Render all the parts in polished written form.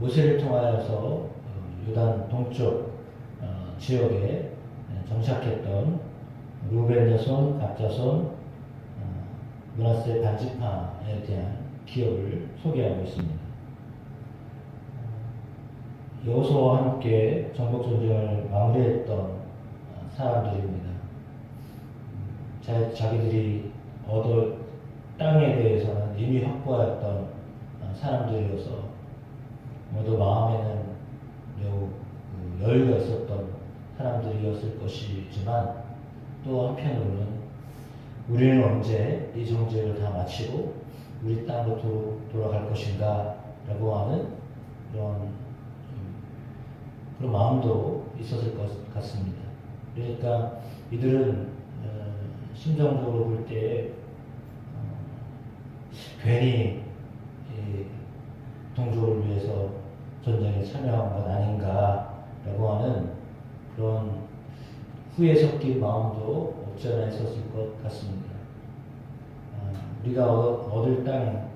모세를 통하여서 요단 동쪽 지역에 정착했던 루벤 자손, 갓 자손, 므낫세 반지파에 대한 기억을 소개하고 있습니다. 여호수아와 함께 전국 전쟁을 마무리했던 사람들입니다. 자기들이 얻을 땅에 대해서는 이미 확보하였던 사람들이어서 모두 마음에는 매우 여유가 있었던 사람들이었을 것이지만 또 한편으로는 우리는 언제 이 정쟁을 다 마치고 우리 땅으로 돌아갈 것인가 라고 하는 그런 마음도 있었을 것 같습니다. 그러니까 이들은 심정적으로 볼 때 괜히 동족을 위해서 전쟁에 참여한 것 아닌가라고 하는 그런 후회 섞인 마음도 없지 않아 있었을 것 같습니다. 우리가 얻을 땅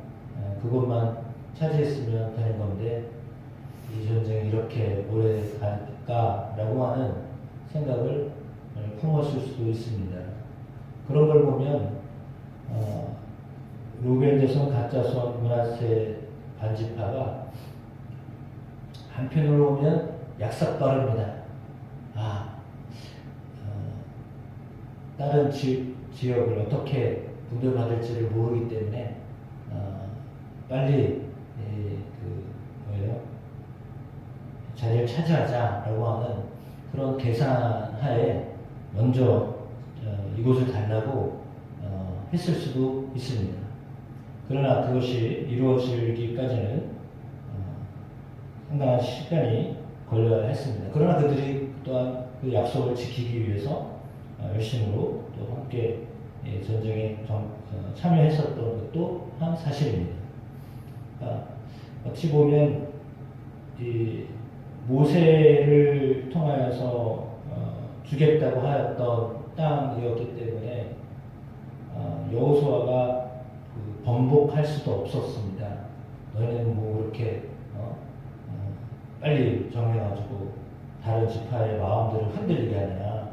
그것만 차지했으면 되는 건데 이 전쟁이 이렇게 오래 갈까라고 하는 생각을 품었을 수도 있습니다. 그런 걸 보면 루벤 자손, 갓 자손, 므낫세 반지파가 한편으로 보면 약삭빠릅니다. 다른 지역을 어떻게 분배받을지를 모르기 때문에 빨리 자리를 차지하자라고 하는 그런 계산하에 먼저 이곳을 달라고 했을 수도 있습니다. 그러나 그것이 이루어지기까지는 상당한 시간이 걸려야 했습니다. 그러나 그들이 또한 그 약속을 지키기 위해서 열심으로 또 함께 전쟁에 참여했었던 것도 한 사실입니다. 어찌 보면 이 모세를 통하여서 주겠다고 하였던 땅이었기 때문에 여호수아가 번복할 수도 없었습니다. 너희는 뭐 그렇게 빨리 정해가지고 다른 지파의 마음들을 흔들리게 하냐,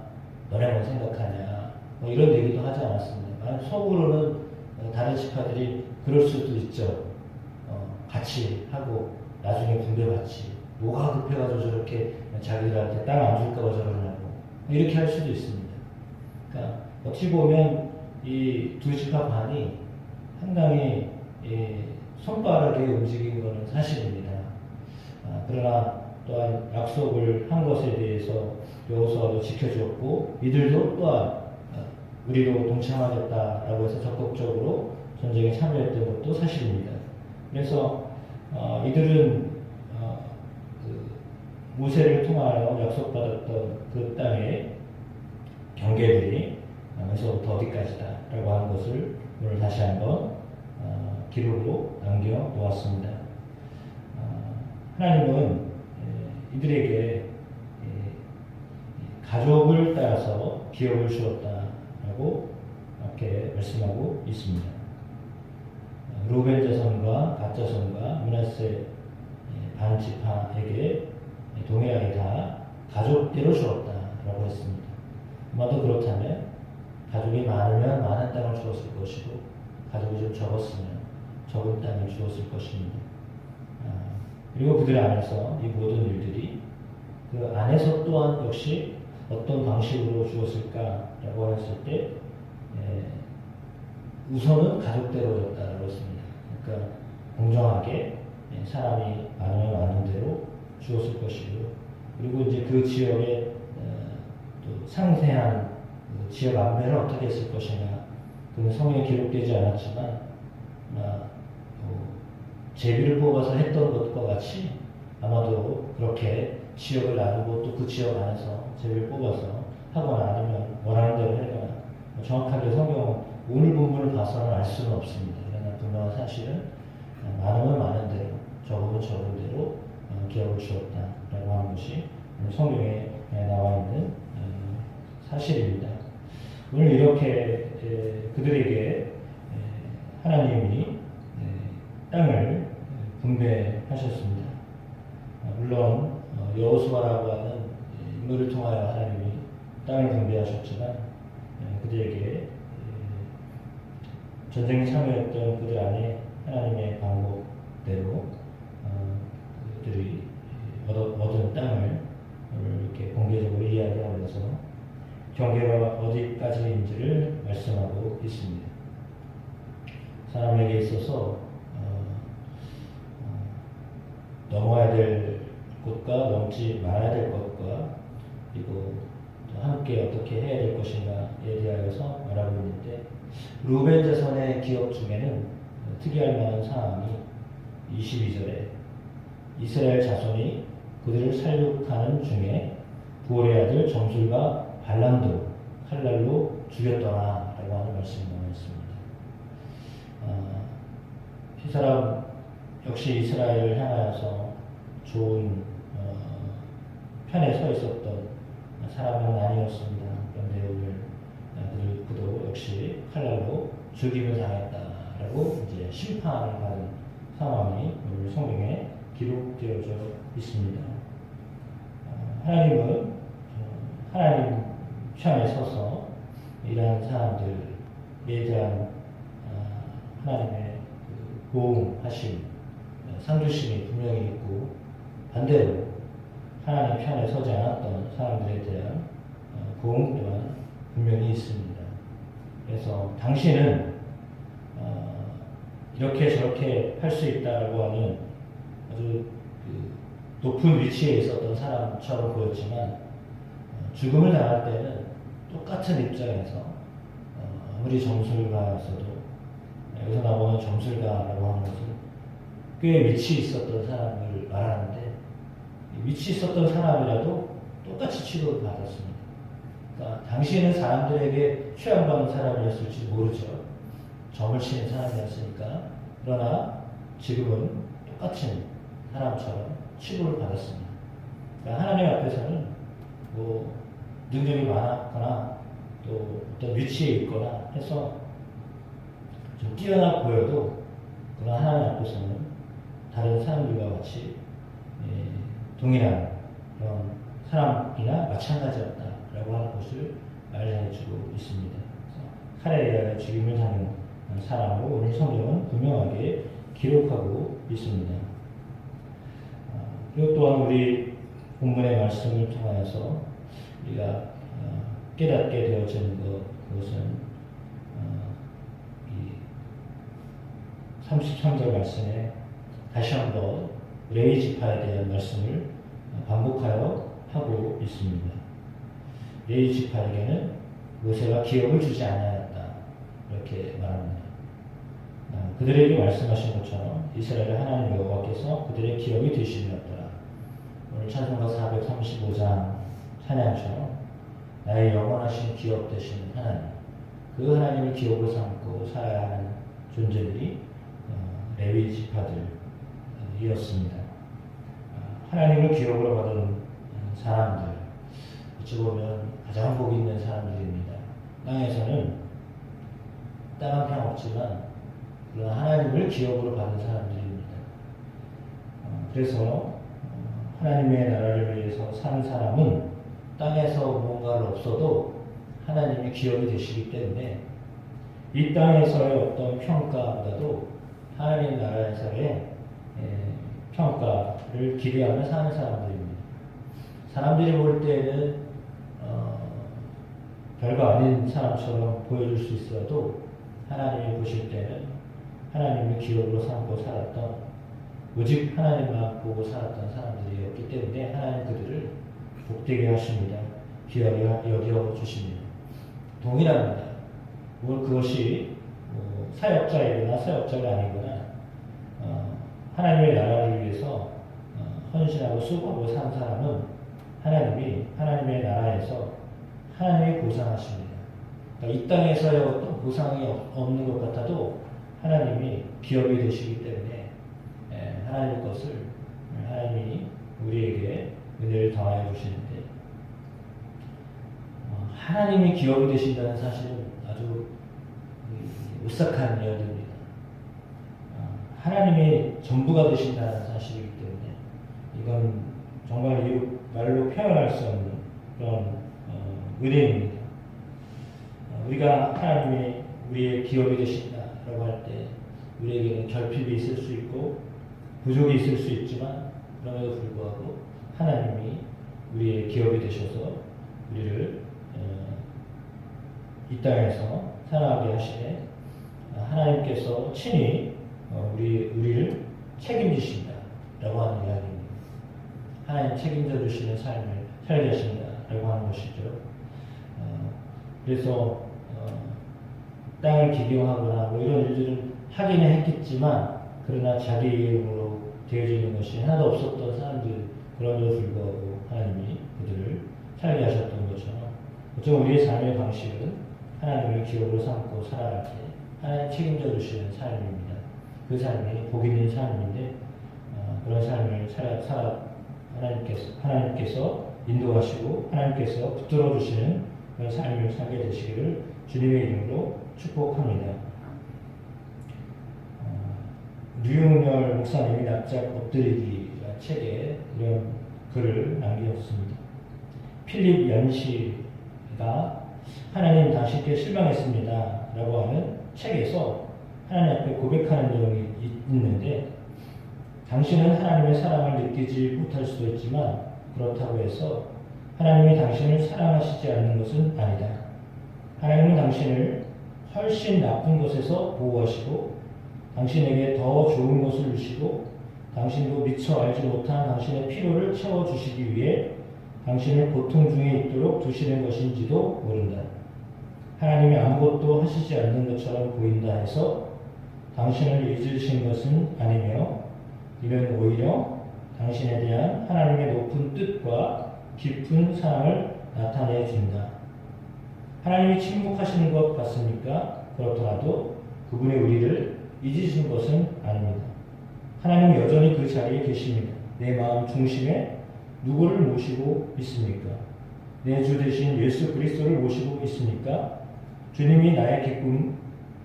너네만 생각하냐, 뭐 이런 얘기도 하지 않았습니다. 속으로는 다른 지파들이 그럴 수도 있죠. 같이 하고 나중에 분배받지. 뭐가 급해가지고 저렇게 자기들한테 땅 안 줄까봐 저러냐고 이렇게 할 수도 있습니다. 그러니까 어찌 보면 이 두 지파 반이 상당히 손빠르게 움직인 것은 사실입니다. 그러나 또한 약속을 한 것에 대해서 여호수아도 지켜줬고 이들도 또한 우리도 동참하겠다라고 해서 적극적으로 전쟁에 참여했던 것도 사실입니다. 그래서 이들은 모세를 통하여 약속받았던 그 땅의 경계들이 어디서부터 어디까지다라고 하는 것을 오늘 다시 한번 기록으로 남겨 놓았습니다. 하나님은 이들에게 가족을 따라서 기업을 주었다라고 이렇게 말씀하고 있습니다. 루벤 자손과 갓 자손과 므낫세 반지파에게 동일하게 다 가족대로 주었다라고 했습니다. 아마도 그렇다면 가족이 많으면 많은 땅을 주었을 것이고 가족이 좀 적었으면 적은 땅을 주었을 것입니다. 그리고 그들 안에서 이 모든 일들이 그 안에서 또한 역시 어떤 방식으로 주었을까라고 했을 때 우선은 가족대로였다라고 했습니다. 그러니까 공정하게 사람이 많으면 많은 대로 주었을 것이고 그리고 이제 그 지역의 또 상세한 지역 안배를 어떻게 했을 것이냐 그건 성경에 기록되지 않았지만 제비를 뽑아서 했던 것과 같이 아마도 그렇게 지역을 나누고 또 그 지역 안에서 제비를 뽑아서 하거나 아니면 원하는 대로 해거나 정확하게 성경 오늘 본문을 봐서는 알 수는 없습니다. 그러나 분명한 사실은 많으면 많은 대로 적으면 적은 대로 기업을 주었다라고 하는 것이 성경에 나와 있는 사실입니다. 오늘 이렇게 그들에게 하나님이 땅을 분배하셨습니다. 물론 여호수아라고 하는 인물을 통하여 하나님이 땅을 분배하셨지만 그들에게 전쟁에 참여했던 그들 안에 하나님의 방법대로 그들이 얻은 땅을 이렇게 공개적으로 이야기하면서 경계가 어디까지인지를 말씀하고 있습니다. 사람에게 있어서 넘어야 될 것과 넘지 말아야 될 것과 그리고 또 함께 어떻게 해야 될 것인가에 대하여서 말하고 있는데, 루벤 자손의 기업 중에는 특이할 만한 사항이 22절에 이스라엘 자손이 그들을 살육하는 중에 부올의 아들 점술과 발람도 칼날로 죽였더라 라고 하는 말씀이 나와 있습니다. 이 사람 역시 이스라엘을 향하여서 좋은 편에 서 있었던 사람은 아니었습니다. 그런데 오늘 그도 역시 칼날로 죽임을 당했다라고 이제 심판을 받은 상황이 오늘 성경에 기록되어져 있습니다. 하나님은 하나님 편에 서서 이러한 사람들에 대한 하나님의 보호하심, 상주심이 분명히 있고, 반대로 하나님 편에 서지 않았던 사람들에 대한 보험 또한 분명히 있습니다. 그래서 당신은 이렇게 저렇게 할 수 있다라고 하는 아주 높은 위치에 있었던 사람처럼 보였지만, 죽음을 당할 때는 똑같은 입장에서 아무리 점술가였어도, 여기서 나오는 점술가라고 하는 것은 꽤 위치 있었던 사람을 말하는데, 위치 있었던 사람이라도 똑같이 취급을 받았습니다. 그러니까 당시에는 사람들에게 취향받는 사람이었을지 모르죠. 점을 치는 사람이었으니까. 그러나 지금은 똑같은 사람처럼 취급을 받았습니다. 그러니까 하나님 앞에서는 뭐 능력이 많았거나 또 어떤 위치에 있거나 해서 좀 뛰어나 보여도, 그러나 하나님 앞에서는 다른 사람들과 같이 동일한 그런 사람이나 마찬가지였다라고 하는 것을 말해주고 있습니다. 칼에 의하여 죽임을 당한 사람으로 오늘 성경은 분명하게 기록하고 있습니다. 그리고 또한 우리 본문의 말씀을 통하여서 우리가 깨닫게 되어지는 그것은 33절 말씀에 다시 한번 레위 지파에 대한 말씀을 반복하여 하고 있습니다. 레위 지파에게는 모세가 기업을 주지 않았다 이렇게 말합니다. 그들에게 말씀하신 것처럼 이스라엘 하나님 여호와께서 그들의 기업이 되심이었더라. 오늘 찬송가 435장 찬양처럼 나의 영원하신 기업 되시는 하나님, 그 하나님을 기업으로 삼고 살아야 하는 존재들이 레위 지파들이었습니다. 하나님을 기업으로 받은 사람들, 어찌 보면 가장 복 있는 사람들입니다. 땅에서는 땅 한 평 없지만 그러나 하나님을 기업으로 받은 사람들입니다. 그래서 하나님의 나라를 위해서 사는 사람은 땅에서 뭔가를 없어도 하나님이 기업이 되시기 때문에 이 땅에서의 어떤 평가보다도 하나님 나라에서의 평가를 기대하며 사는 사람들입니다. 사람들이 볼 때는 별거 아닌 사람처럼 보여줄 수 있어도 하나님이 보실 때는 하나님을 기업으로 삼고 살았던, 오직 하나님만 보고 살았던 사람들이었기 때문에 하나님 그들을 복되게 하십니다. 귀하게 여겨주십니다. 동일합니다. 그것이 사역자이거나 사역자가 아니거나 하나님의 나라를 위해서 헌신하고 수고하고 산 사람은 하나님이 하나님의 나라에서 하나님이 보상하십니다. 그러니까 이 땅에서의 어떤 보상이 없는 것 같아도 하나님이 기업이 되시기 때문에 하나님의 것을 하나님이 우리에게 은혜를 더하여 주시는데, 하나님이 기업이 되신다는 사실은 아주 오싹한 이야기입니다. 하나님이 전부가 되신다는 사실이기 때문에 이건 정말 말로 표현할 수 없는 그런 은혜입니다. 우리가 하나님이 우리의 기업이 되신다라고 할 때 우리에게는 결핍이 있을 수 있고 부족이 있을 수 있지만 그럼에도 불구하고 하나님이 우리의 기업이 되셔서 우리를 이 땅에서 살아가게 하시되 하나님께서 친히 우리를 책임지신다라고 하는 이야기입니다. 하나님 책임져 주시는 삶을 살게 하신다라고 하는 것이죠. 그래서 땅을 기경하거나 뭐 이런 일들은 하기는 했겠지만 그러나 자기 이름으로 되어지는 것이 하나도 없었던 사람들, 그럼에도 불구하고 하나님이 그들을 살게 하셨던 것처럼 어쩌면 우리의 삶의 방식은 하나님을 기업으로 삼고 살아갈 때 하나님 책임져 주시는 삶입니다. 그 삶이 복 있는 삶인데 그런 삶을 하나님께서 인도하시고 하나님께서 붙들어 주시는 그런 삶을 살게 되시기를 주님의 이름으로 축복합니다. 류용열 목사님이 납작 엎드리기라는 책에 이런 글을 남기셨습니다. 필립 연시가 하나님 당신께 실망했습니다 라고 하는 책에서 하나님 앞에 고백하는 내용이 있는데, 당신은 하나님의 사랑을 느끼지 못할 수도 있지만 그렇다고 해서 하나님이 당신을 사랑하시지 않는 것은 아니다. 하나님은 당신을 훨씬 나쁜 것에서 보호하시고 당신에게 더 좋은 것을 주시고 당신도 미처 알지 못한 당신의 필요를 채워주시기 위해 당신을 고통 중에 있도록 두시는 것인지도 모른다. 하나님이 아무것도 하시지 않는 것처럼 보인다 해서 당신을 잊으신 것은 아니며 이는 오히려 당신에 대한 하나님의 높은 뜻과 깊은 사랑을 나타내 준다. 하나님이 침묵하시는 것 같습니까? 그렇더라도 그분이 우리를 잊으신 것은 아닙니다. 하나님은 여전히 그 자리에 계십니다. 내 마음 중심에 누구를 모시고 있습니까? 내 주 되신 예수 그리스도를 모시고 있습니까? 주님이 나의 기쁨,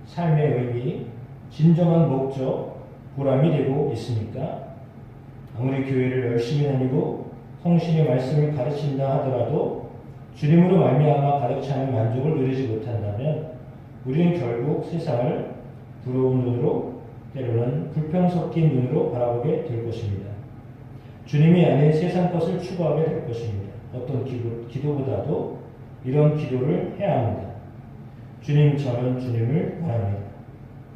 삶의 의미, 진정한 목적, 보람이 되고 있습니까? 아무리 교회를 열심히 다니고 성신의 말씀을 가르친다 하더라도 주님으로 말미암아 가득 차는 만족을 누리지 못한다면 우리는 결국 세상을 부러운 눈으로, 때로는 불평 섞인 눈으로 바라보게 될 것입니다. 주님이 아닌 세상 것을 추구하게 될 것입니다. 어떤 기도보다도 이런 기도를 해야 합니다. 주님, 저는 주님을 원합니다.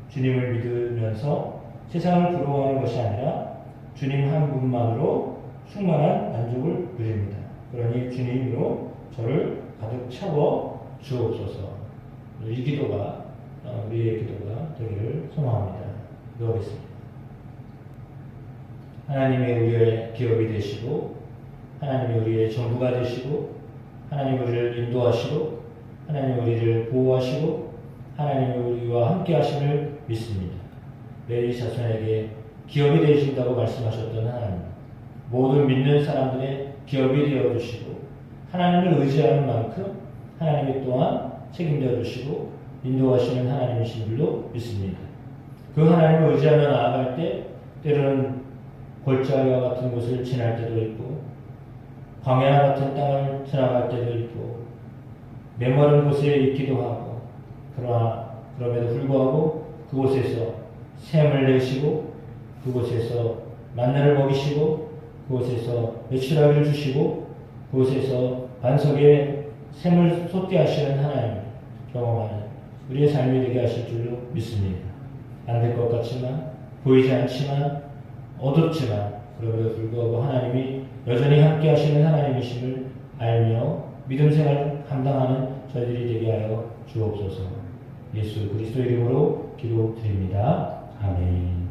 주님을 믿으면서 세상을 부러워하는 것이 아니라 주님 한 분만으로 충만한 만족을 누립니다. 그러니 주님으로 저를 가득 채워 주옵소서. 이 기도가 우리의 기도가 되기를 소망합니다. 기도하겠습니다. 하나님이 우리의 기업이 되시고 하나님이 우리의 전부가 되시고 하나님이 우리를 인도하시고 하나님이 우리를 보호하시고 하나님이 우리와 함께 하심을 믿습니다. 레위 자손에게 기업이 되신다고 말씀하셨던 하나님, 모든 믿는 사람들의 기업이 되어주시고 하나님을 의지하는 만큼 하나님이 또한 책임져 주시고 인도하시는 하나님이신 줄로 믿습니다. 그 하나님을 의지하며 나아갈 때 때로는 골짜기와 같은 곳을 지날 때도 있고 광야 같은 땅을 지나갈 때도 있고 메마른 곳에 있기도 하고, 그러나 그럼에도 불구하고 그곳에서 샘을 내시고 그곳에서 만나를 먹이시고 그곳에서 메추라기를 주시고 그곳에서 반석에 샘을 솟게 하시는 하나님을 경험하는 우리의 삶이 되게 하실 줄로 믿습니다. 안 될 것 같지만, 보이지 않지만, 어둡지만 그럼에도 불구하고 하나님이 여전히 함께 하시는 하나님이심을 알며 믿음 생활을 감당하는 저희들이 되게 하여 주옵소서. 예수 그리스도 이름으로 기도드립니다. 아멘.